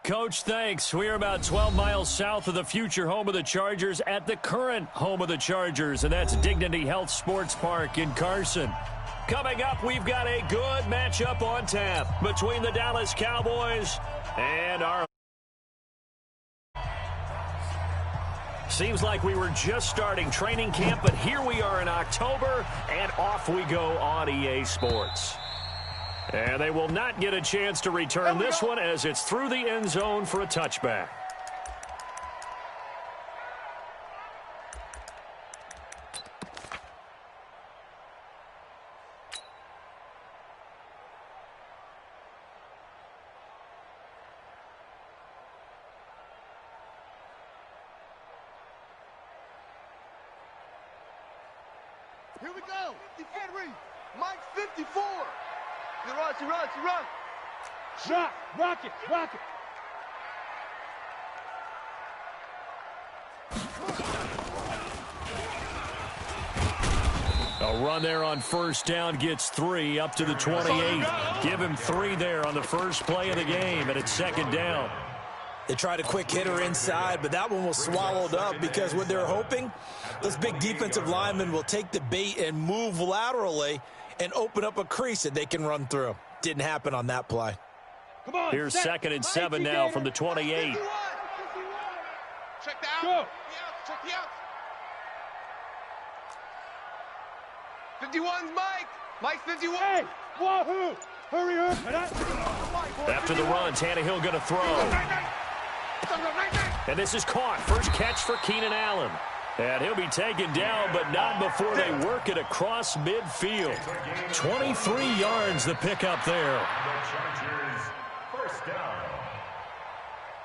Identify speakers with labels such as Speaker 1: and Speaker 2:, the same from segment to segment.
Speaker 1: Coach, thanks. We are about 12 miles south of the future home of the Chargers at the current home of the Chargers, and that's Dignity Health Sports Park in Carson. Coming up, we've got a good matchup on tap between the Dallas Cowboys and our... Seems like we were just starting training camp, but here we are in October, and off we go on EA Sports. And they will not get a chance to return this one as it's through the end zone for a touchback.
Speaker 2: Here we go. Henry, Mike 54. He runs.
Speaker 3: Rock it.
Speaker 1: A run there on first down gets 3 up to the 28. Give him 3 there on the first play of the game, and it's second down.
Speaker 4: They tried a quick hitter inside, but that one was swallowed up because what they're hoping, those big defensive linemen will take the bait and move laterally and open up a crease that they can run through. Didn't happen on that play.
Speaker 3: Come on,
Speaker 1: here's second and 7 now from the 28.
Speaker 2: Check the out.
Speaker 3: Go.
Speaker 2: Check the out. 51's Mike. Mike's 51.
Speaker 3: Hey, wahoo! Hurry up.
Speaker 1: After the run, Tannehill going to throw. And this is caught. First catch for Keenan Allen. And he'll be taken down, but not before they work it across midfield. 23 yards the pickup there.
Speaker 5: The Chargers, first down.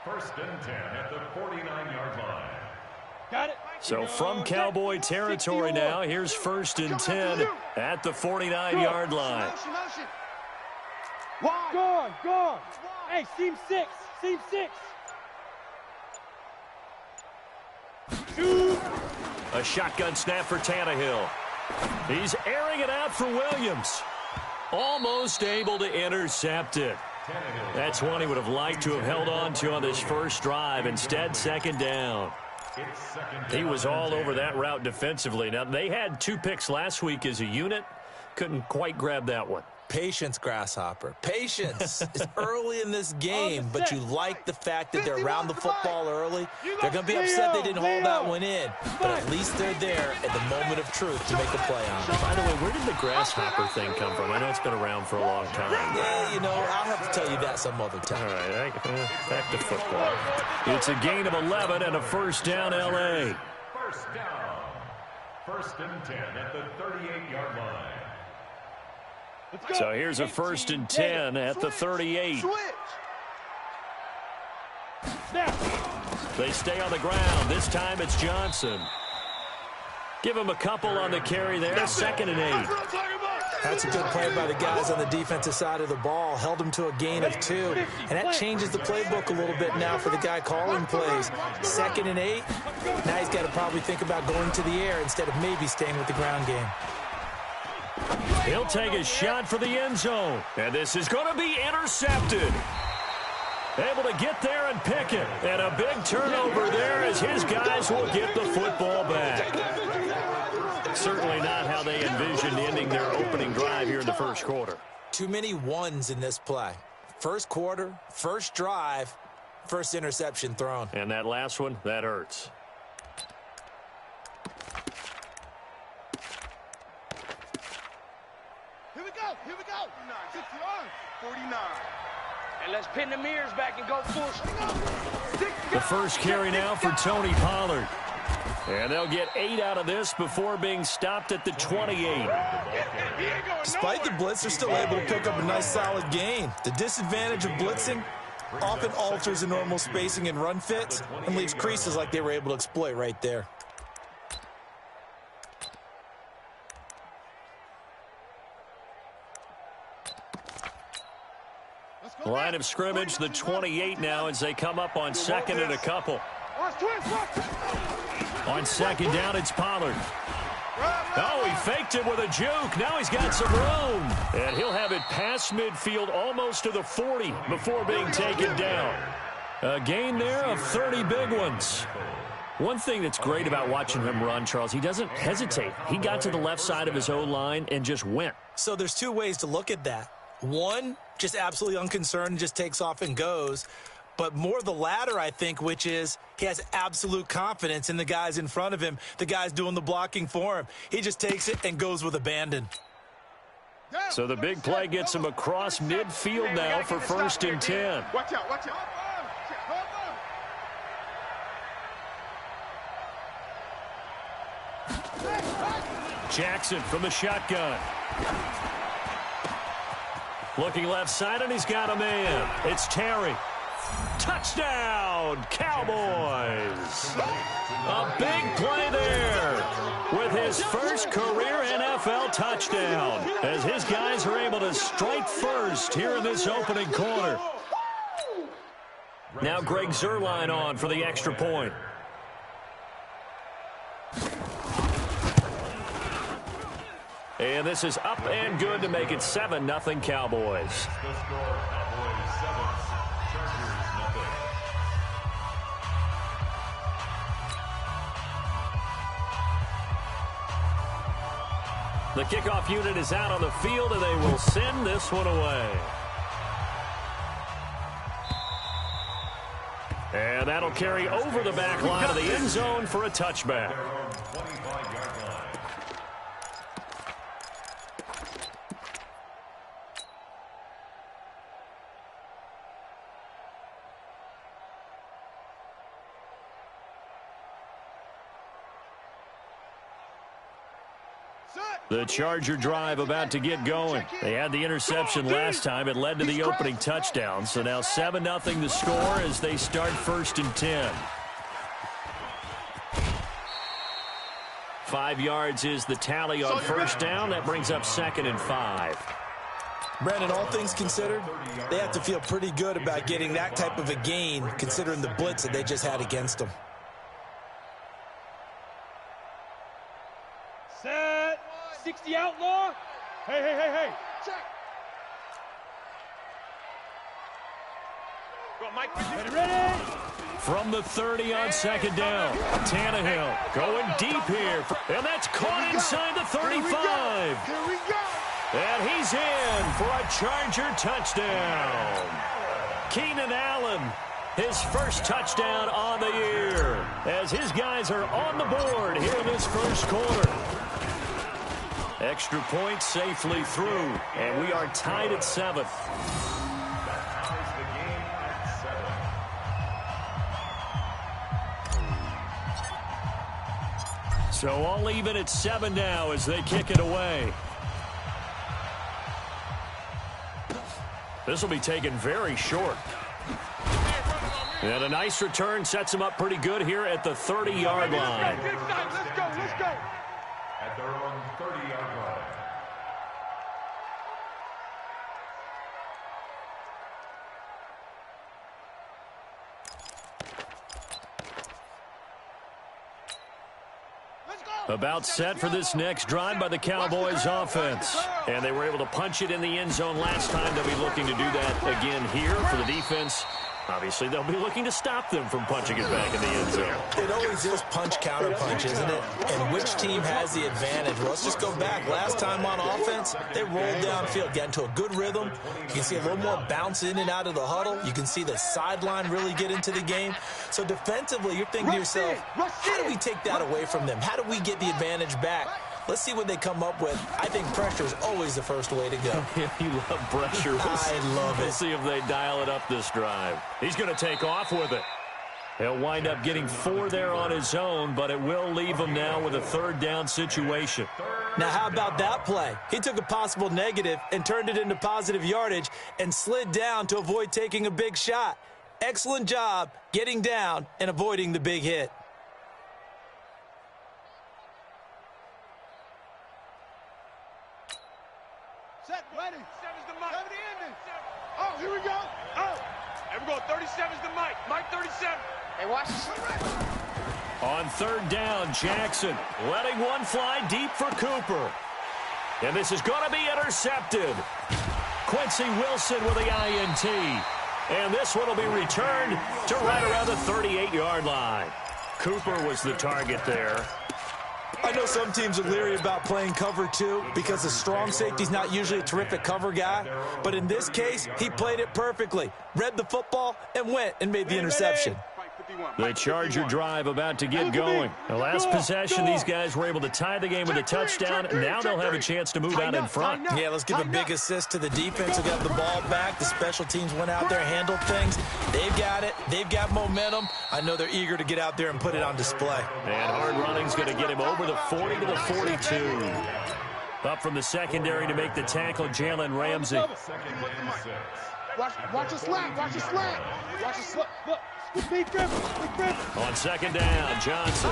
Speaker 5: First and 10 at the 49-yard line.
Speaker 3: Got it.
Speaker 1: So from Cowboy territory now, here's first and 10 at the 49-yard line.
Speaker 3: Gone. Hey, seam 6.
Speaker 1: A shotgun snap for Tannehill. He's airing it out for Williams. Almost able to intercept it. That's one he would have liked to have held on to on this first drive. Instead, second down. He was all over that route defensively. Now, they had 2 picks last week as a unit. Couldn't quite grab that one.
Speaker 4: Patience, Grasshopper. Patience. It's early in this game, but you like the fact that they're around the football early. They're going to be upset they didn't hold that one in, but at least they're there at the moment of truth to make a play on it.
Speaker 1: By the way, where did the Grasshopper thing come from? I know it's been around for a long time.
Speaker 4: Yeah, I'll have to tell you that some other time.
Speaker 1: All right, back to football. It's a gain of 11 and a first down, L.A.
Speaker 5: First down. First and 10 at the 38-yard line.
Speaker 1: So here's a first and 10 at the 38. They stay on the ground. This time it's Johnson. Give him a couple on the carry there. Second and 8.
Speaker 4: That's a good play by the guys on the defensive side of the ball. Held them to a gain of 2. And that changes the playbook a little bit now for the guy calling plays. Second and 8. Now he's got to probably think about going to the air instead of maybe staying with the ground game.
Speaker 1: He'll take a shot for the end zone. And this is going to be intercepted. Able to get there and pick it. And a big turnover there as his guys will get the football back. Certainly not how they envisioned ending their opening drive here in the first quarter.
Speaker 4: Too many ones in this play. First quarter, first drive, first interception thrown.
Speaker 1: And that last one, that hurts.
Speaker 2: Here we go. 49.
Speaker 6: And let's pin the mirrors back and go full.
Speaker 1: The first carry now for Tony Pollard. And they'll get 8 out of this before being stopped at the 28.
Speaker 4: Despite the blitz, they're still able to pick up a nice solid gain. The disadvantage of blitzing often alters the normal spacing and run fits and leaves creases like they were able to exploit right there.
Speaker 1: Line of scrimmage, the 28 now as they come up on second and a couple. On second down, it's Pollard. Oh, he faked it with a juke. Now he's got some room. And he'll have it past midfield almost to the 40 before being taken down. A gain there of 30 big ones. One thing that's great about watching him run, Charles, he doesn't hesitate. He got to the left side of his O-line and just went.
Speaker 4: So there's two ways to look at that. One, just absolutely unconcerned, just takes off and goes. But more the latter, I think, which is he has absolute confidence in the guys in front of him, the guys doing the blocking for him. He just takes it and goes with abandon.
Speaker 1: So the big play gets him across midfield now for 1st and 10.
Speaker 2: Watch out, watch out.
Speaker 1: Jackson from the shotgun. Looking left side, and he's got a man. It's Terry. Touchdown, Cowboys. A big play there with his first career NFL touchdown as his guys are able to strike first here in this opening quarter. Now Greg Zuerlein on for the extra point. And this is up and good to make it 7-0 Cowboys.
Speaker 5: The score, Cowboys 7, Chargers nothing.
Speaker 1: The kickoff unit is out on the field, and they will send this one away. And that'll carry over the back line of the end zone for a touchback. The Charger drive about to get going. They had the interception last time. It led to the opening touchdown. So now 7-0 the score as they start 1st and 10. 5 yards is the tally on first down. That brings up 2nd and 5.
Speaker 4: Brandon, all things considered, they have to feel pretty good about getting that type of a gain considering the blitz that they just had against them.
Speaker 3: Set. 60 outlaw. Hey, hey, hey, hey.
Speaker 2: Check.
Speaker 6: Go, Mike.
Speaker 3: Ready?
Speaker 1: From the 30 on 2nd down. Tannehill going deep here. And that's caught inside the 35.
Speaker 2: Here we go.
Speaker 1: And he's in for a Charger touchdown. Keenan Allen, his first touchdown on the year, as his guys are on the board here in this first quarter. Extra point safely through, and we are tied at 7.
Speaker 5: Ties the game at 7.
Speaker 1: So all even at 7 now as they kick it away. This will be taken very short. And a nice return sets him up pretty good here at the 30-yard line.
Speaker 2: Let's go, let's go.
Speaker 5: At their own 30-yard line.
Speaker 1: About set for this next drive by the Cowboys offense. And they were able to punch it in the end zone last time. They'll be looking to do that again here for the defense. Obviously, they'll be looking to stop them from punching it back in the end zone.
Speaker 4: It always is punch-counter-punch, isn't it? And which team has the advantage? Well, let's just go back. Last time on offense, they rolled downfield, got into a good rhythm. You can see a little more bounce in and out of the huddle. You can see the sideline really get into the game. So defensively, you're thinking to yourself, how do we take that away from them? How do we get the advantage back? Let's see what they come up with. I think pressure is always the first way to go.
Speaker 1: You love pressure.
Speaker 4: I love it.
Speaker 1: We'll see if they dial it up this drive. He's going to take off with it. He'll wind up getting 4 there on his own, but it will leave him now with a 3rd down situation.
Speaker 4: Now, how about that play? He took a possible negative and turned it into positive yardage and slid down to avoid taking a big shot. Excellent job getting down and avoiding the big hit.
Speaker 2: Set, ready.
Speaker 6: 37's the mic.
Speaker 2: 70 ending. Oh, here we go. Oh.
Speaker 6: Hey, we're going 37's the mic. Mike 37. Hey, watch this.
Speaker 1: On 3rd down, Jackson letting one fly deep for Cooper. And this is going to be intercepted. Quincy Wilson with the INT. And this one will be returned to right around the 38-yard line. Cooper was the target there.
Speaker 4: I know some teams are leery about playing cover 2 because the strong safety's not usually a terrific cover guy. But in this case, he played it perfectly. Read the football and went and made the interception.
Speaker 1: The Charger drive about to get going. The last possession, these guys were able to tie the game with a touchdown. Now they'll have a chance to move out in front.
Speaker 4: Yeah, let's give a big assist to the defense who got the ball back. The special teams went out there, handled things. They've got it. They've got momentum. I know they're eager to get out there and put it on display.
Speaker 1: And hard running's going to get him over the 40 to the 42. Up from the secondary to make the tackle, Jalen Ramsey.
Speaker 2: Watch the slant. Watch the slant. Watch the slant. Look. Big grip.
Speaker 1: On second down, Johnson.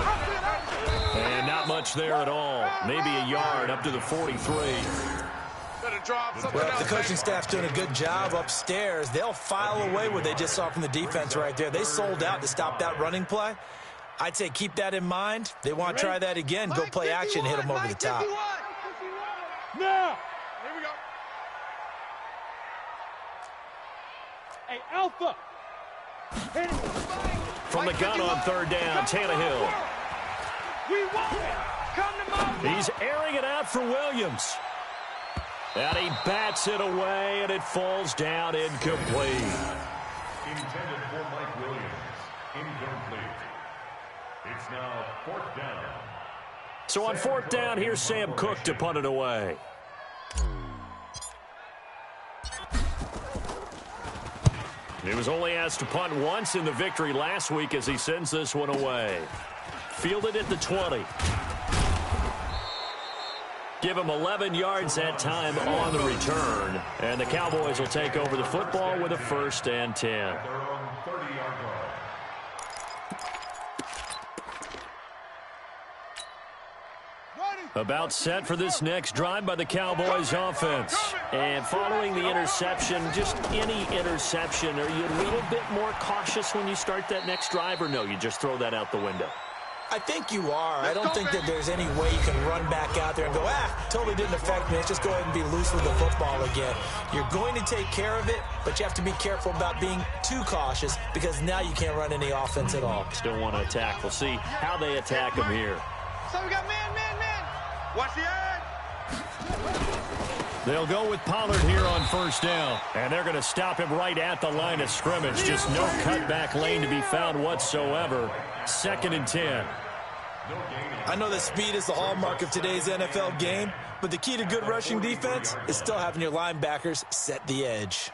Speaker 1: And not much there at all. Maybe a yard up to the 43.
Speaker 4: Well, if the coaching staff's doing a good job upstairs, they'll file away what they just saw from the defense right there. They sold out to stop that running play. I'd say keep that in mind. They want to try that again. Go play action, hit them over the top.
Speaker 3: Now. Here we go. Hey, Alpha.
Speaker 1: From the gun on third down, Tannehill.
Speaker 6: We want it. Come to my
Speaker 1: He's airing it out for Williams. And he bats it away, and it falls down incomplete.
Speaker 5: Intended for Mike Williams. Incomplete. It's now 4th down.
Speaker 1: So on 4th down, here's Sam Cook to punt it away. He was only asked to punt once in the victory last week as he sends this one away. Fielded at the 20. Give him 11 yards that time on the return. And the Cowboys will take over the football with a 1st and 10.
Speaker 5: They're on 30-yard line.
Speaker 1: About set for this next drive by the Cowboys offense. And following the interception, just any interception, are you a little bit more cautious when you start that next drive, or no, you just throw that out the window?
Speaker 4: I think you are. I don't think that there's any way you can run back out there and go, totally didn't affect me. Let's just go ahead and be loose with the football again. You're going to take care of it, but you have to be careful about being too cautious because now you can't run any offense at all.
Speaker 1: Still want to attack. We'll see how they attack him here.
Speaker 6: So we got man. Watch the edge.
Speaker 1: They'll go with Pollard here on 1st down. And they're going to stop him right at the line of scrimmage. Just no cutback lane to be found whatsoever. 2nd and 10.
Speaker 4: I know that speed is the hallmark of today's NFL game, but the key to good rushing defense is still having your linebackers set the edge.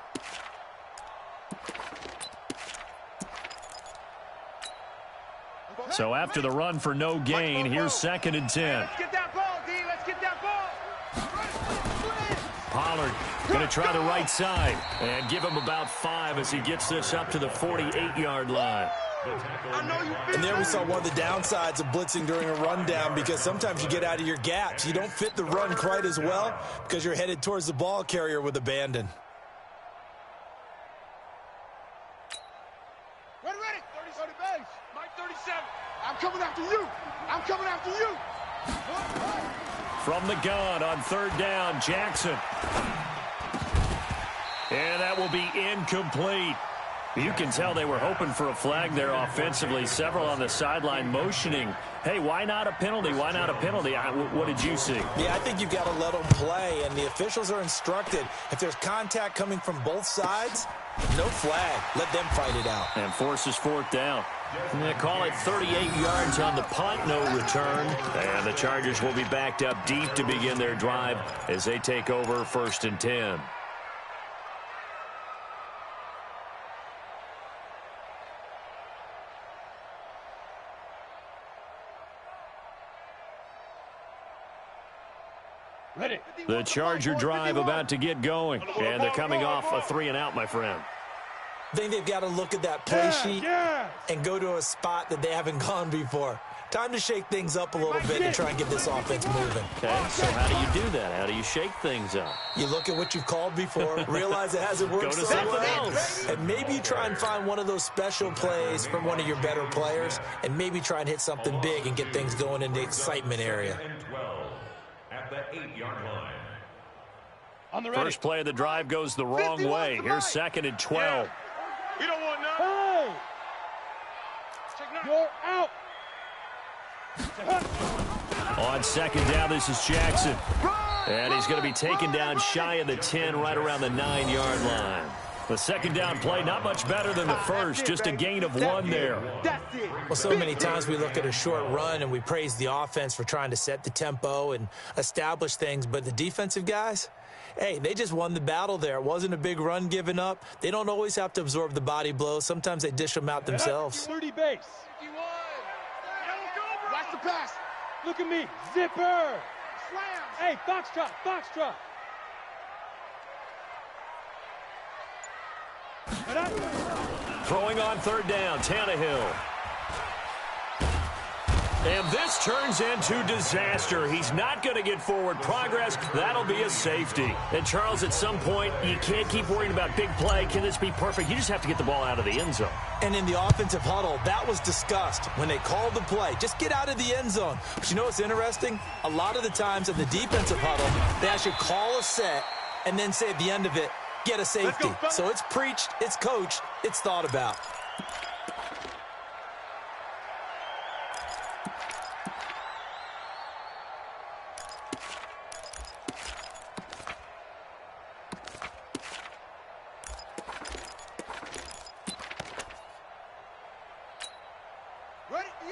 Speaker 1: So after the run for no gain, here's 2nd and 10.
Speaker 6: Let's get that ball, D. Let's get that ball.
Speaker 1: Pollard going to try the right side and give him about 5 as he gets this up to the 48-yard line.
Speaker 4: And there we saw one of the downsides of blitzing during a rundown because sometimes you get out of your gaps. You don't fit the run quite as well because you're headed towards the ball carrier with abandon.
Speaker 2: Ready. 30 base.
Speaker 6: Mike 37.
Speaker 2: I'm coming after you.
Speaker 1: From the gun on 3rd down, Jackson. And that will be incomplete. You can tell they were hoping for a flag there offensively. Several on the sideline motioning. Hey, why not a penalty? Why not a penalty? What did you see?
Speaker 4: Yeah, I think you've got to let them play, and the officials are instructed. If there's contact coming from both sides, no flag. Let them fight it out.
Speaker 1: And forces 4th down. And they call it 38 yards on the punt, no return. And the Chargers will be backed up deep to begin their drive as they take over 1st and 10.
Speaker 3: Ready.
Speaker 1: The Charger drive about to get going. And they're coming off a 3-and-out, my friend.
Speaker 4: I think they've got to look at that play sheet and go to a spot that they haven't gone before. Time to shake things up a little bit and try and get this offense moving.
Speaker 1: Okay, so how do you do that? How do you shake things up?
Speaker 4: You look at what you've called before, realize it hasn't worked
Speaker 1: Go to
Speaker 4: so
Speaker 1: something
Speaker 4: well,
Speaker 1: else.
Speaker 4: and maybe you try and find one of those special plays from one of your better players, and maybe try and hit something big and get things going in the excitement area.
Speaker 5: And 12 at the 8-yard line.
Speaker 3: On the ready.
Speaker 1: First play of the drive goes the wrong way. Here's 2nd and 12.
Speaker 6: We don't want none.
Speaker 3: Hey! You're out.
Speaker 1: On second down, this is Jackson. And he's going to be taken down shy of the 10, right around the 9-yard line. The second down play, not much better than the first, just a gain of 1 there.
Speaker 4: Well, so many times we look at a short run and we praise the offense for trying to set the tempo and establish things, but the defensive guys, hey, they just won the battle there. It wasn't a big run given up. They don't always have to absorb the body blows. Sometimes they dish them out themselves.
Speaker 3: 30 base.
Speaker 2: Watch the pass.
Speaker 3: Look at me. Zipper. Hey, foxtrot, foxtrot.
Speaker 1: Throwing on third down, Tannehill. And this turns into disaster. He's not going to get forward progress. That'll be a safety. And, Charles, at some point, you can't keep worrying about big play. Can this be perfect? You just have to get the ball out of the end zone.
Speaker 4: And in the offensive huddle, that was discussed when they called the play. Just get out of the end zone. But you know what's interesting? A lot of the times in the defensive huddle, they actually call a set and then say at the end of it, get a safety. So it's preached, it's coached, it's thought about.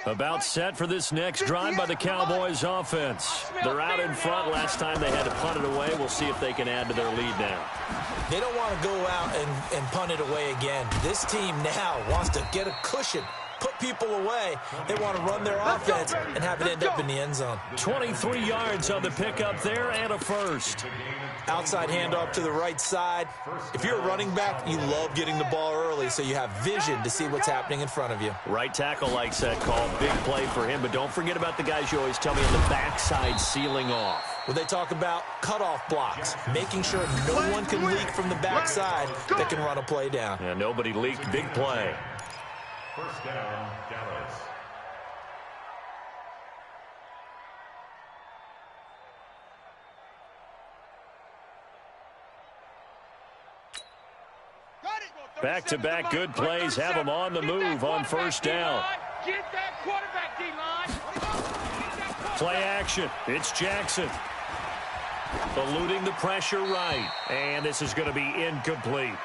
Speaker 1: About set for this next drive by the Cowboys offense. They're out in front. Last time they had to punt it away. We'll see if they can add to their lead now.
Speaker 4: They don't want to go out and punt it away again. This team now wants to get a cushion, put people away. They want to run their offense and have it end up in the end zone.
Speaker 1: 23 yards on the pickup there and a first.
Speaker 4: Outside handoff to the right side. If you're a running back, you love getting the ball early so you have vision to see what's happening in front of you.
Speaker 1: Right tackle likes that call. Big play for him, but don't forget about the guys you always tell me on the backside sealing off.
Speaker 4: Well, they talk about cutoff blocks, making sure no one can leak from the backside that can run a play down.
Speaker 1: Yeah, nobody leaked. Big play.
Speaker 5: First down, Dallas.
Speaker 1: Back-to-back good plays have them on the move on first down.
Speaker 3: Get that quarterback, D-line.
Speaker 1: Play action. It's Jackson. Eluding the pressure right. And this is going to be incomplete.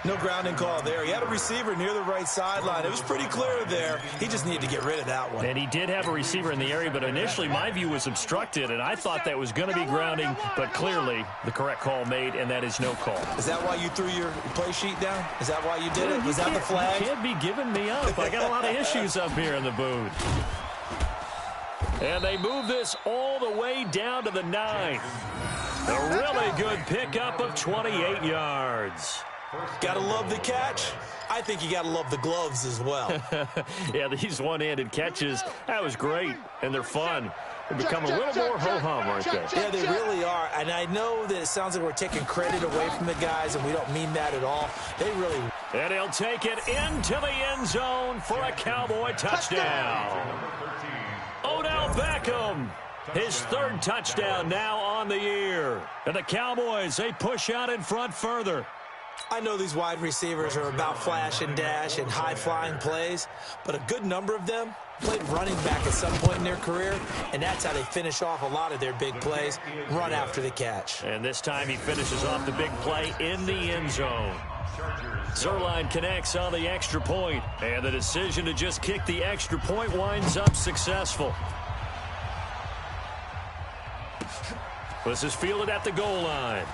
Speaker 4: No grounding call there. He had a receiver near the right sideline. It was pretty clear there. He just needed to get rid of that one.
Speaker 1: And he did have a receiver in the area, but initially my view was obstructed, and I thought that was going to be grounding, but clearly the correct call made, and that is no call.
Speaker 4: Is that why you threw your play sheet down? Is that why you did it? Was that the flag?
Speaker 1: You can't be giving me up. I got a lot of issues up here in the booth. And they move this all the way down to the 9. A really good pickup of 28 yards.
Speaker 4: Gotta love the catch. I think you gotta love the gloves as well.
Speaker 1: Yeah, these one-handed catches, that was great, and they're fun. They become a little more ho-hum, aren't they?
Speaker 4: Yeah, they really are. And I know that it sounds like we're taking credit away from the guys, and we don't mean that at all. They really...
Speaker 1: And he'll take it into the end zone for a Cowboy touchdown. Odell Beckham, his third touchdown now on the year. And the Cowboys, they push out in front further.
Speaker 4: I know these wide receivers are about flash and dash and high-flying plays, but a good number of them played running back at some point in their career, and that's how they finish off a lot of their big plays, run after the catch.
Speaker 1: And this time he finishes off the big play in the end zone. Zerline connects on the extra point, and the decision to just kick the extra point winds up successful. This is fielded at the goal line.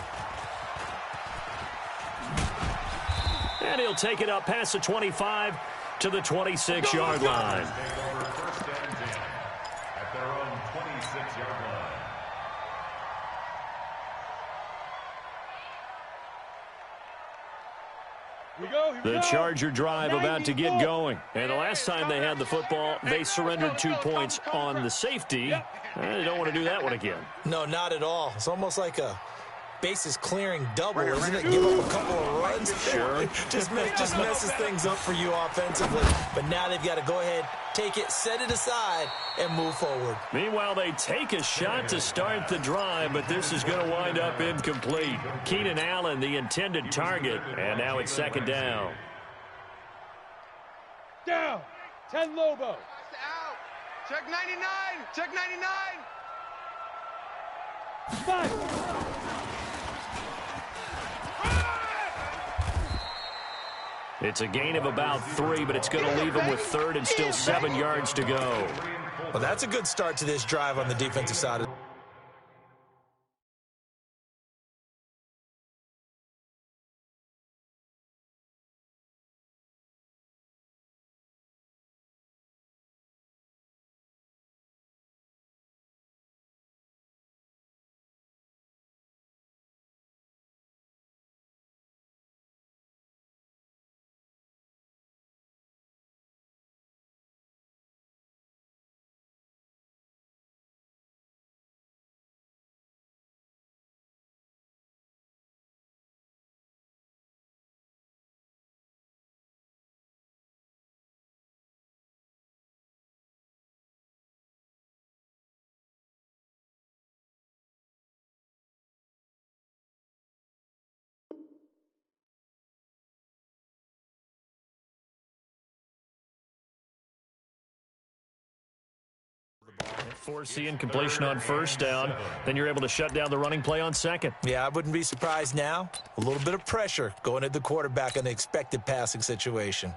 Speaker 1: And he'll take it up past the 25 to the 26-yard line.
Speaker 5: First and 10 at their own 26-yard line.
Speaker 1: The Charger drive about to get going. And the last time they had the football, they surrendered 2 points on the safety. They don't want to do that one again.
Speaker 4: No, not at all. It's almost like a bases clearing double, isn't it? Give up a couple of runs.
Speaker 1: Sure.
Speaker 4: just messes things up for you offensively. But now they've got to go ahead, take it, set it aside, and move forward.
Speaker 1: Meanwhile, they take a shot to start the drive, but this is going to wind up incomplete. Keenan Allen, the intended target, and now it's second down.
Speaker 3: Down. 10 Lobo.
Speaker 6: Out. Check 99. Check 99.
Speaker 3: 5.
Speaker 1: It's a gain of about 3, but it's going to leave him with third and still 7 yards to go.
Speaker 4: Well, that's a good start to this drive on the defensive side.
Speaker 1: Force the incompletion on first down. Then you're able to shut down the running play on second.
Speaker 4: Yeah, I wouldn't be surprised now. A little bit of pressure going at the quarterback in the expected passing situation.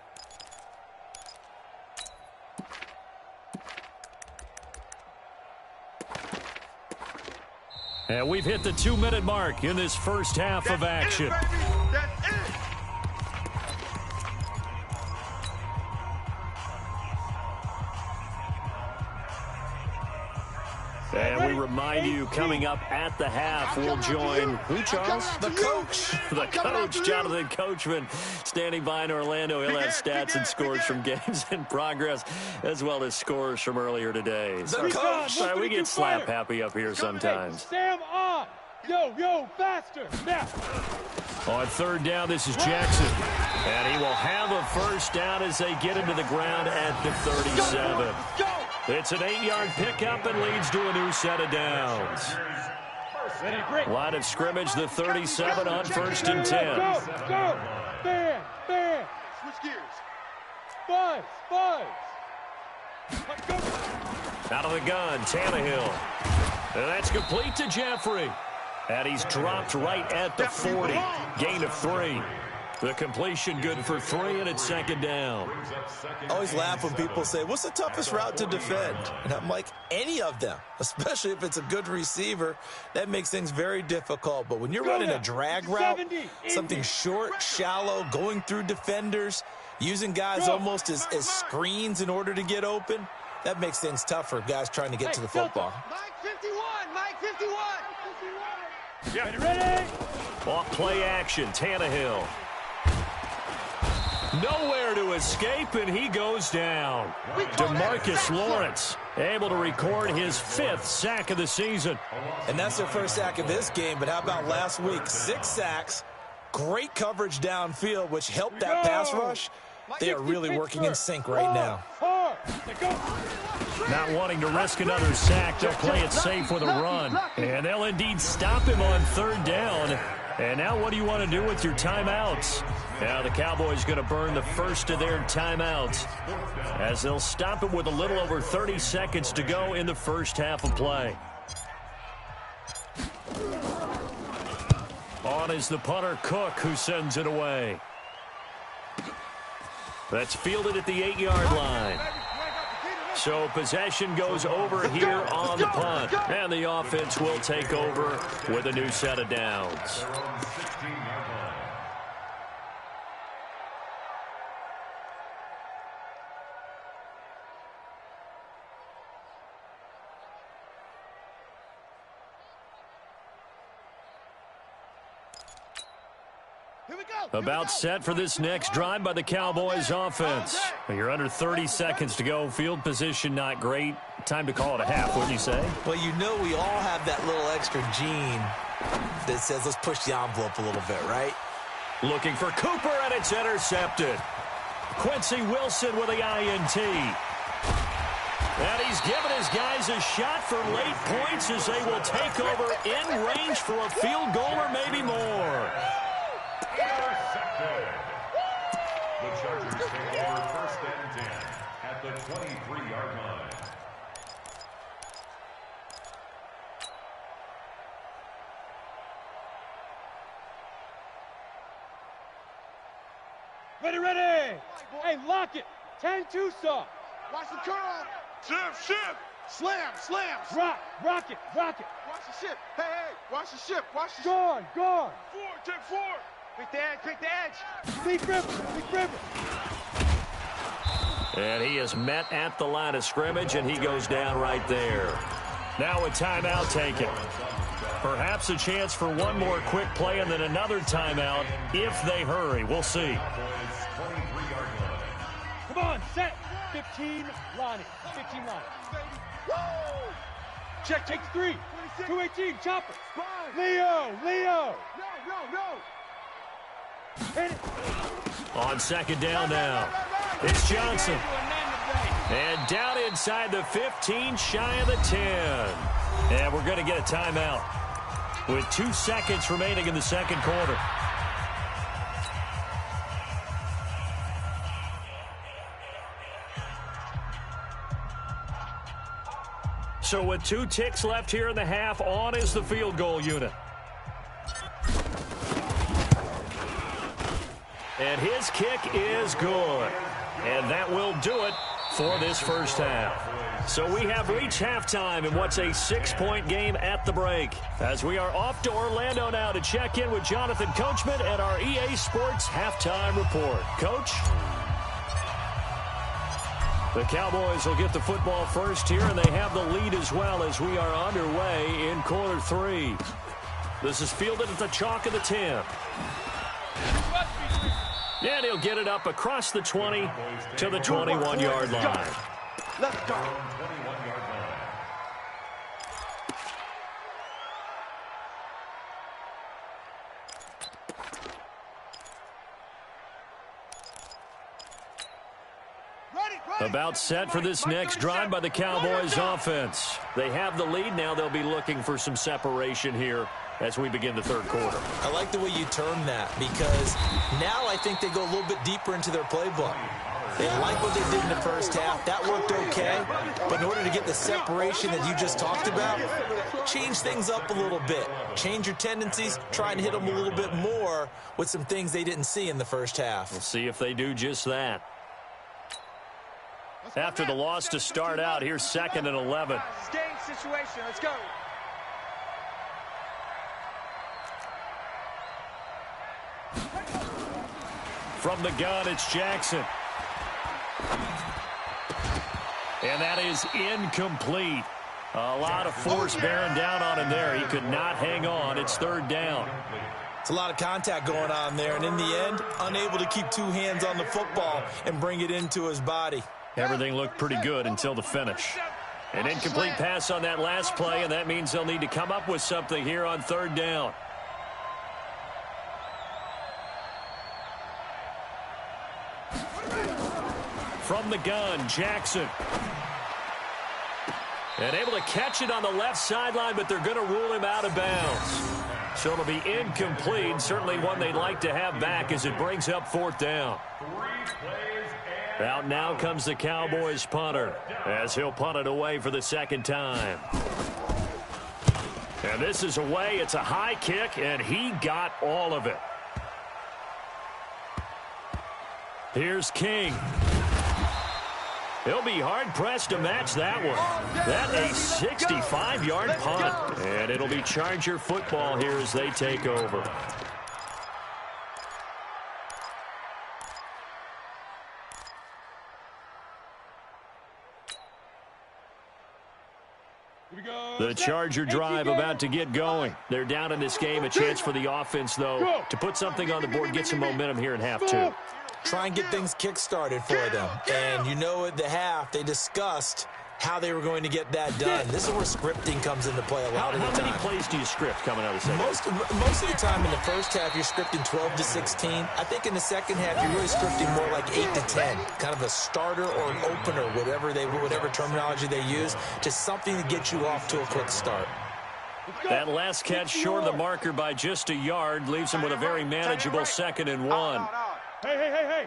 Speaker 1: And we've hit the 2-minute mark in this first half of action.
Speaker 6: That's it.
Speaker 1: And we remind you, coming up at the half, we'll join who, Charles?
Speaker 4: The coach.
Speaker 1: The coach, Jonathan Coachman, standing by in Orlando. He'll have stats and scores from games in progress, as well as scores from earlier today.
Speaker 4: The coach.
Speaker 1: Sorry, we get slap happy up here sometimes.
Speaker 3: Sam on. Yo, faster. Now.
Speaker 1: On third down, this is Jackson. And he will have a first down as they get into the ground at the 37. It's an 8-yard pickup and leads to a new set of downs. Line of scrimmage, the 37 on first and 10.
Speaker 3: Go. Bam.
Speaker 2: Switch gears.
Speaker 3: Buzz. Go.
Speaker 1: Out of the gun, Tannehill. And that's complete to Jeffrey. And he's dropped right at the 40. Gain of 3. The completion good for 3, and it's second down.
Speaker 4: I always laugh when people say, what's the toughest route to defend? And I'm like, any of them, especially if it's a good receiver. That makes things very difficult. But when you're running a drag route, something short, shallow, going through defenders, using guys almost as screens in order to get open, that makes things tough for guys trying to get to the football.
Speaker 6: Mike 51.
Speaker 3: Yeah. Ready?
Speaker 1: Off play action, Tannehill. Nowhere to escape, and he goes down. DeMarcus Lawrence able to record his 5th sack of the season.
Speaker 4: And that's their first sack of this game, but how about last week? 6 sacks, great coverage downfield, which helped that pass rush. They are really working in sync right now.
Speaker 1: Not wanting to risk another sack, they'll play it safe with a run. And they'll indeed stop him on third down. And now what do you want to do with your timeouts? Now the Cowboys going to burn the first of their timeouts as they'll stop it with a little over 30 seconds to go in the first half of play. On is the punter, Cook, who sends it away. That's fielded at the 8-yard line. So possession goes over here on the punt. And the offense will take over with a new set of downs. About set for this next drive by the Cowboys offense. You're under 30 seconds to go. Field position not great. Time to call it a half, wouldn't you say?
Speaker 4: Well, you know we all have that little extra gene that says let's push the envelope a little bit, right?
Speaker 1: Looking for Cooper, and it's intercepted. Quincy Wilson with the INT. And he's given his guys a shot for late points as they will take over in range for a field goal or maybe more.
Speaker 5: Chargers take over 1st and 10 at the 23-yard line.
Speaker 3: Ready, ready. Hey, lock it. 10-2 saw.
Speaker 2: Watch the curl.
Speaker 6: Shift.
Speaker 2: Slam.
Speaker 3: Rock it.
Speaker 2: Watch the ship. Hey, watch the ship. Watch the ship.
Speaker 3: Gone.
Speaker 6: Take four.
Speaker 2: Pick the edge.
Speaker 3: Big River.
Speaker 1: And he is met at the line of scrimmage, and he goes down right there. Now a timeout taken. Perhaps a chance for one more quick play and then another timeout if they hurry. We'll see.
Speaker 3: Come on, set. 15, Lonnie.
Speaker 2: Woo!
Speaker 3: Check, takes 3. 218, chopper.
Speaker 2: Five.
Speaker 3: Leo.
Speaker 2: No.
Speaker 3: Hit it.
Speaker 1: On second down now. It's Johnson. And down inside the 15, shy of the 10. And we're going to get a timeout with 2 seconds remaining in the second quarter. So with 2 ticks left here in the half, on is the field goal unit. And his kick is good. And that will do it for this first half. So we have reached halftime in what's a 6-point game at the break. As we are off to Orlando now to check in with Jonathan Coachman and our EA Sports halftime report. Coach? The Cowboys will get the football first here, and they have the lead as well as we are underway in quarter 3. This is fielded at the chalk of the 10. And he'll get it up across the 20 to the 21-yard line.
Speaker 2: Let's go.
Speaker 5: 21-yard line.
Speaker 1: About set for this next drive by the Cowboys offense. They have the lead now. They'll be looking for some separation here as we begin the third quarter.
Speaker 4: I like the way you term that because now I think they go a little bit deeper into their playbook. They like what they did in the first half. That worked okay. But in order to get the separation that you just talked about, change things up a little bit. Change your tendencies. Try and hit them a little bit more with some things they didn't see in the first half.
Speaker 1: We'll see if they do just that. After the loss to start out, here's 2nd and 11.
Speaker 6: Game situation. Let's go.
Speaker 1: From the gun, it's Jackson. And that is incomplete. A lot of force bearing down on him there. He could not hang on. It's 3rd down.
Speaker 4: It's a lot of contact going on there, and in the end, unable to keep 2 hands on the football and bring it into his body.
Speaker 1: Everything looked pretty good until the finish. An incomplete pass on that last play, and that means they'll need to come up with something here on 3rd down. From the gun, Jackson. And able to catch it on the left sideline, but they're going to rule him out of bounds. So it'll be incomplete. Certainly one they'd like to have back as it brings up 4th down. Out now comes the Cowboys punter as he'll punt it away for the 2nd time. And this is away. It's a high kick, and he got all of it. Here's King. He'll be hard-pressed to match that one. That a 65-yard punt. And it'll be Charger football here as they take over. The Charger drive about to get going. They're down in this game. A chance for the offense, though, to put something on the board, get some momentum here in half 2.
Speaker 4: Try and get things kick-started for them. And you know at the half, they discussed how they were going to get that done. This is where scripting comes into play a lot of the time.
Speaker 1: How many plays do you script coming out of the second?
Speaker 4: Most of the time in the first half, you're scripting 12 to 16. I think in the second half, you're really scripting more like 8 to 10. Kind of a starter or an opener, whatever terminology they use, just something to get you off to a quick start.
Speaker 1: That last catch short of the marker by just a yard leaves him with a very manageable 2nd and 1.
Speaker 3: Hey.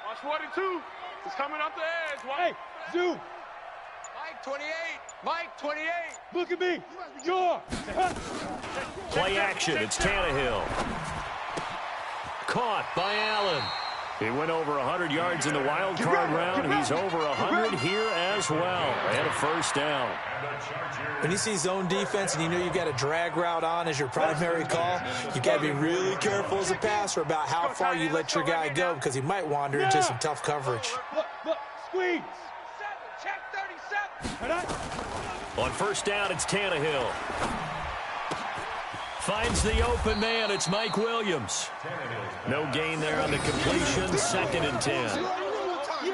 Speaker 6: Watch 42. He's coming up the edge. Watch.
Speaker 3: Hey, Zoo.
Speaker 6: Mike 28. Mike 28.
Speaker 3: Look at me. Sure.
Speaker 1: Play action. It's Tannehill. Caught by Allen. He went over 100 yards in the wild card round. He's over 100 here as well. And a first down.
Speaker 4: When you see zone defense and you know you've got a drag route on as your primary call, you've got to be really careful as a passer about how far you let your guy go because he might wander into some tough coverage.
Speaker 3: Look, squeeze.
Speaker 6: Check 37.
Speaker 1: On first down, it's Tannehill. Finds the open man. It's Mike Williams. No gain there on the completion. 2nd and 10.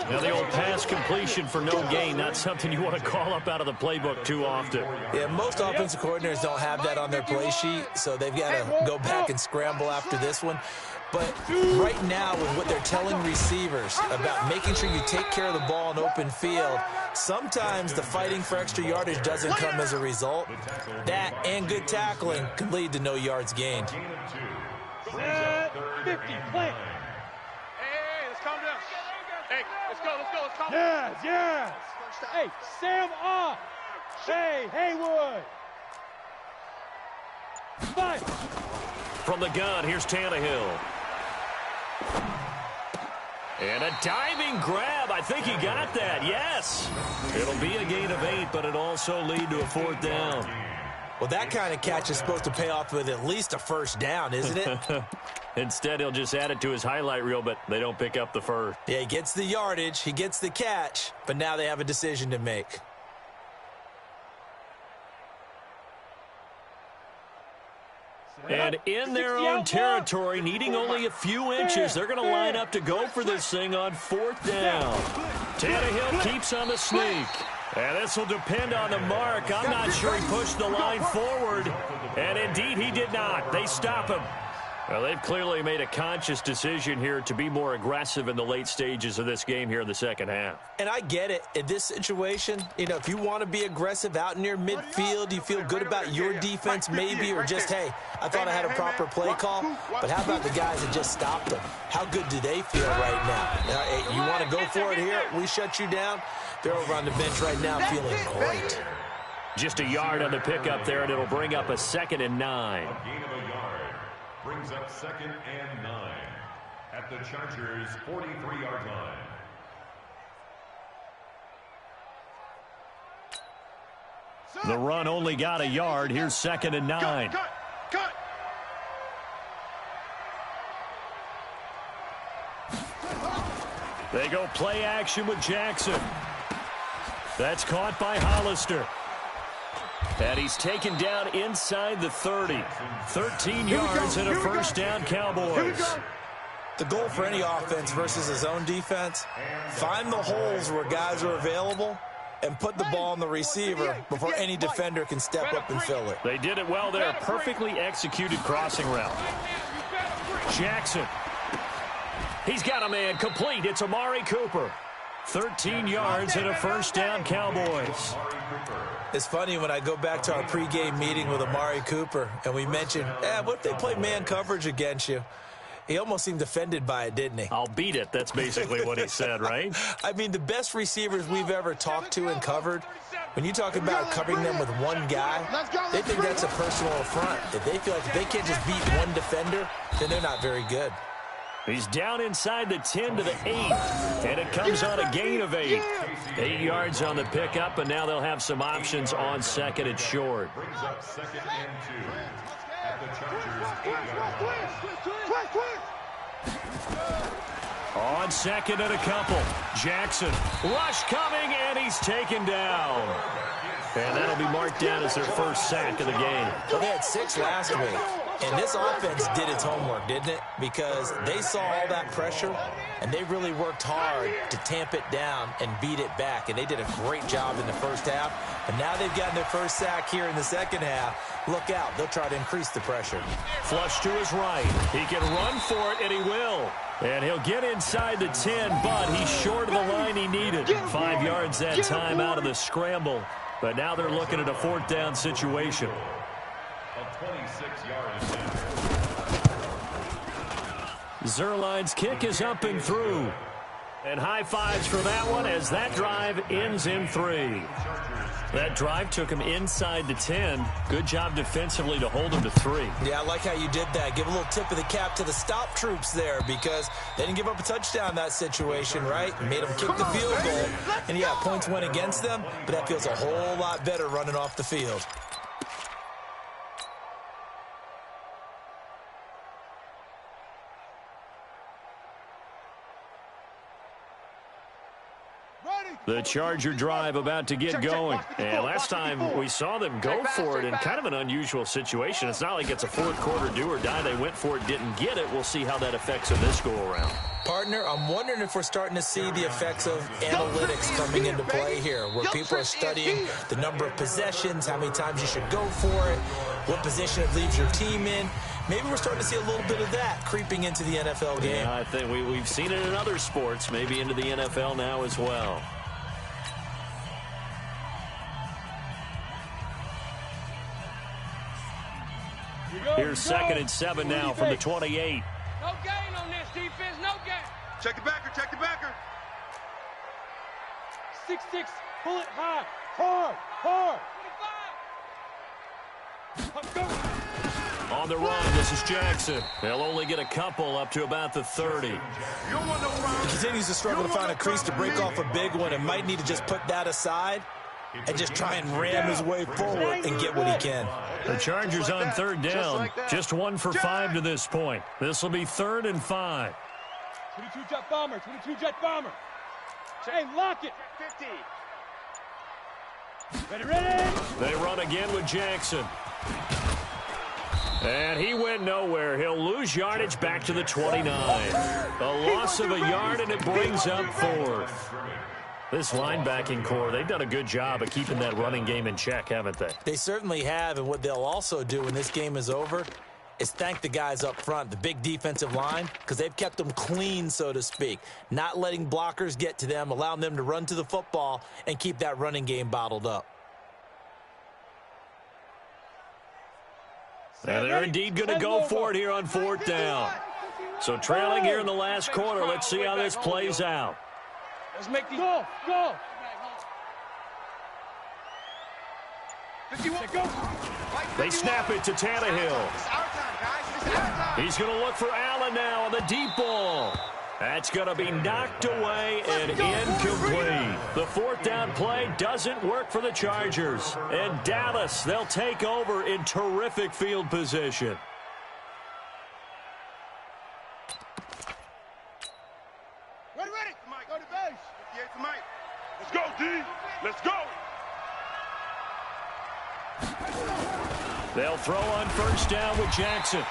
Speaker 1: Now, the old pass completion for no gain, not something you want to call up out of the playbook too often.
Speaker 4: Yeah, most offensive coordinators don't have that on their play sheet, so they've got to go back and scramble after this one. But right now, with what they're telling receivers about making sure you take care of the ball in open field, sometimes the fighting for extra yardage doesn't come as a result. That and good tackling can lead to no yards gained.
Speaker 3: 50, play.
Speaker 6: Hey, let's calm down. Hey, let's go.
Speaker 3: Yes. Hey, Sam off. Hey, Haywood. 5.
Speaker 1: From the gun, here's Tannehill. And a diving grab. I think he got that. Yes. It'll be a gain of 8, but it'll also lead to a 4th down.
Speaker 4: Well, that kind of catch is supposed to pay off with at least a first down, isn't it?
Speaker 1: Instead, he'll just add it to his highlight reel, but they don't pick up the first.
Speaker 4: Yeah, he gets the yardage, he gets the catch, but now they have a decision to make.
Speaker 1: And in their own territory, needing only a few inches, they're going to line up to go for this thing on 4th down. Tannehill keeps on the sneak. And this will depend on the mark. I'm not sure he pushed the line forward. And indeed, he did not. They stop him. Well, they've clearly made a conscious decision here to be more aggressive in the late stages of this game here in the second half.
Speaker 4: And I get it. In this situation, you know, if you want to be aggressive out near midfield, you feel good about your defense maybe, or just, hey, I thought I had a proper play call. But how about the guys that just stopped them? How good do they feel right now? Hey, you want to go for it here? We shut you down. They're over on the bench right now feeling great.
Speaker 1: Just a yard on the pickup there, and it'll bring up a 2nd and 9.
Speaker 5: A gain of a yard brings up 2nd and 9 at the Chargers' 43-yard line.
Speaker 1: The run only got a yard. Here's 2nd and 9.
Speaker 6: Cut.
Speaker 1: They go play action with Jackson. That's caught by Hollister. And he's taken down inside the 30. 13 yards and a first down, Cowboys.
Speaker 4: The goal for any offense versus a zone defense, find the holes where guys are available and put the ball on the receiver before any defender can step up and fill it.
Speaker 1: They did it well there. Perfectly executed crossing route. Jackson. He's got a man complete. It's Amari Cooper. 13 yards and a first down, Cowboys.
Speaker 4: It's funny when I go back to our pregame meeting with Amari Cooper and we mentioned, what if they play man coverage against you? He almost seemed offended by it, didn't he?
Speaker 1: I'll beat it. That's basically what he said, right?
Speaker 4: I mean, the best receivers we've ever talked to and covered, when you talk about covering them with one guy, they think that's a personal affront. If they feel like if they can't just beat one defender, then they're not very good.
Speaker 1: He's down inside the 10 to the 8, and it comes on a gain of 8. 8 yards on the pickup, and now they'll have some options on 2nd and short.
Speaker 5: Brings up 2nd and 2 at the Chargers' 8-yard line.
Speaker 1: On 2nd and a couple, Jackson. Rush coming, and he's taken down. And that'll be marked down as their first sack of the game.
Speaker 4: Well, they had 6 last week. And this offense did its homework, didn't it? Because they saw all that pressure, and they really worked hard to tamp it down and beat it back. And they did a great job in the first half. And now they've gotten their first sack here in the second half. Look out. They'll try to increase the pressure.
Speaker 1: Flush to his right. He can run for it, and he will. And he'll get inside the 10, but he's short of the line he needed. 5 yards that time out of the scramble. But now they're looking at a 4th down situation.
Speaker 5: A 26-yard attempt.
Speaker 1: Zerline's kick is up and through. And high fives for that one as that drive ends in 3. That drive took him inside the 10. Good job defensively to hold him to 3.
Speaker 4: Yeah, I like how you did that. Give a little tip of the cap to the stop troops there because they didn't give up a touchdown in that situation, right? Made them kick the field goal. And, yeah, points went against them, but that feels a whole lot better running off the field.
Speaker 1: The Charger drive about to get going. And last time we saw them go for it in kind of an unusual situation. It's not like it's a fourth quarter do or die. They went for it, didn't get it. We'll see how that affects them this go-around.
Speaker 4: Partner, I'm wondering if we're starting to see the effects of analytics coming into play here, where people are studying the number of possessions, how many times you should go for it, what position it leaves your team in. Maybe we're starting to see a little bit of that creeping into the NFL game.
Speaker 1: Yeah, I think we've seen it in other sports, maybe into the NFL now as well. Here's 2nd and 7 now from the 28.
Speaker 6: No gain on this defense, no gain.
Speaker 2: Check the backer, check the backer.
Speaker 3: 6-6, pull it high, hard. 25.
Speaker 1: On the run, this is Jackson. They'll only get a couple up to about the 30.
Speaker 2: You don't want no problem.
Speaker 4: He continues to struggle to find a crease to break off a big one and might need to just put that aside and just try and ram his way forward and get what he can.
Speaker 1: The Chargers on 3rd down. Just 1 for 5 to this point. This will be 3rd and 5.
Speaker 3: 22 jet bomber, 22 jet bomber. Hey, lock it. 50. Ready.
Speaker 1: They run again with Jackson. And he went nowhere. He'll lose yardage back to the 29. A loss of a yard, and it brings up 4th. This linebacking core, they've done a good job of keeping that running game in check, haven't they?
Speaker 4: They certainly have, and what they'll also do when this game is over is thank the guys up front, the big defensive line, because they've kept them clean, so to speak, not letting blockers get to them, allowing them to run to the football and keep that running game bottled up.
Speaker 1: And they're indeed going to go for it here on 4th down. So trailing here in the last quarter, let's see how this plays out.
Speaker 6: Let's make these.
Speaker 3: Go.
Speaker 6: 51.
Speaker 1: They snap it to Tannehill.
Speaker 2: It's our time, guys. It's our time.
Speaker 1: He's going to look for Allen now on the deep ball. That's going to be knocked away and incomplete. The 4th down play doesn't work for the Chargers. And Dallas, they'll take over in terrific field position.
Speaker 2: Ready. Mike, go to base. 58 to Mike.
Speaker 6: Let's go, D. Let's go.
Speaker 1: They'll throw on 1st down with Jackson.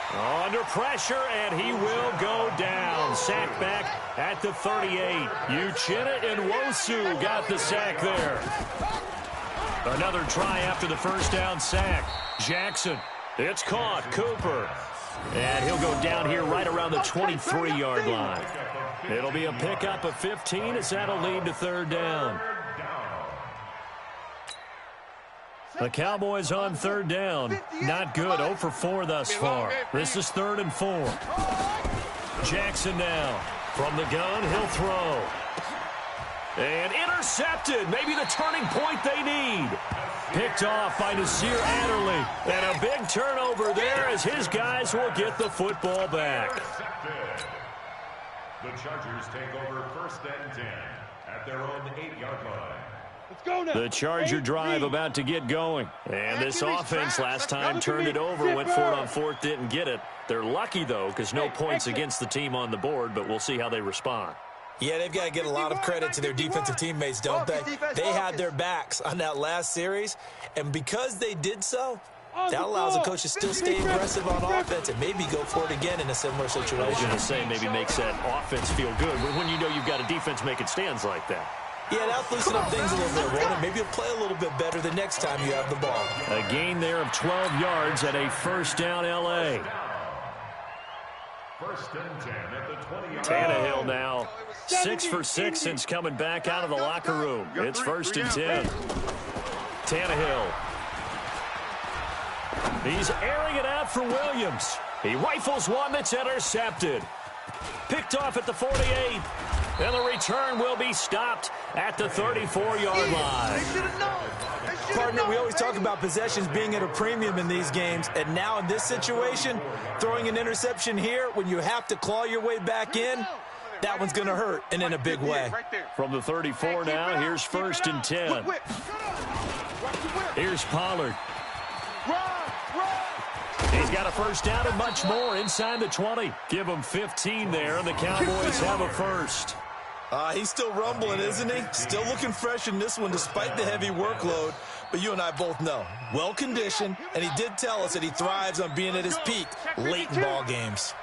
Speaker 1: Under pressure, and he will go down. Sack back at the 38. Uchenna and Wosu got the sack there. Another try after the 1st down sack. Jackson, it's caught. Cooper. And he'll go down here right around the 23-yard line. It'll be a pickup of 15 as that'll lead to 3rd down. The Cowboys on 3rd down. Not good. 0 for 4 thus far. This is 3rd and 4. Jackson now. From the gun, he'll throw. And intercepted. Maybe the turning point they need. Picked off by Nasir Adderley. And a big turnover there as his guys will get the football back.
Speaker 5: The Chargers take over 1st and 10 at their own 8-yard line.
Speaker 3: Let's go now.
Speaker 1: The Charger drive about to get going. And this offense last time turned it over, went for it on 4th, didn't get it. They're lucky, though, because no points against the team on the board, but we'll see how they respond.
Speaker 4: Yeah, they've got to get a lot of credit to their defensive teammates, don't they? They had their backs on that last series, and because they did so, that allows the coach to still stay aggressive on offense and maybe go for it again in a similar situation.
Speaker 1: I was going to say maybe makes that offense feel good when you know you've got a defense making stands like that.
Speaker 4: Yeah, that'll loosen up things a little bit, Roman. Maybe you'll play a little bit better the next time you have the ball.
Speaker 1: A gain there of 12 yards at a 1st down L.A.
Speaker 5: 1st and 10 at the 20-yard line.
Speaker 1: Tannehill now 6 for 6 since coming back out of the locker room. It's 1st and 10. Tannehill. He's airing it out for Williams. He rifles one that's intercepted. Picked off at the 48. And the return will be stopped at the 34-yard line.
Speaker 2: They should have known.
Speaker 4: Partner, we always talk about possessions being at a premium in these games, and now in this situation, throwing an interception here when you have to claw your way back in, that one's going to hurt, and in a big way.
Speaker 1: From the 34 now, here's 1st and 10. Here's Pollard. He's got a first down and much more inside the 20. Give him 15 there, and the Cowboys have a first.
Speaker 4: He's still rumbling, isn't he? Still looking fresh in this one despite the heavy workload. But you and I both know, well-conditioned, and he did tell us that he thrives on being at his peak late in ball games.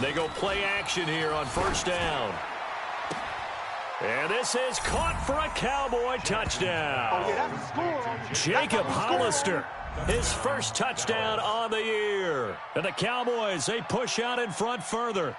Speaker 1: They go play action here on 1st down. And this is caught for a Cowboy touchdown. Jacob Hollister, his first touchdown on the year. And the Cowboys, they push out in front further.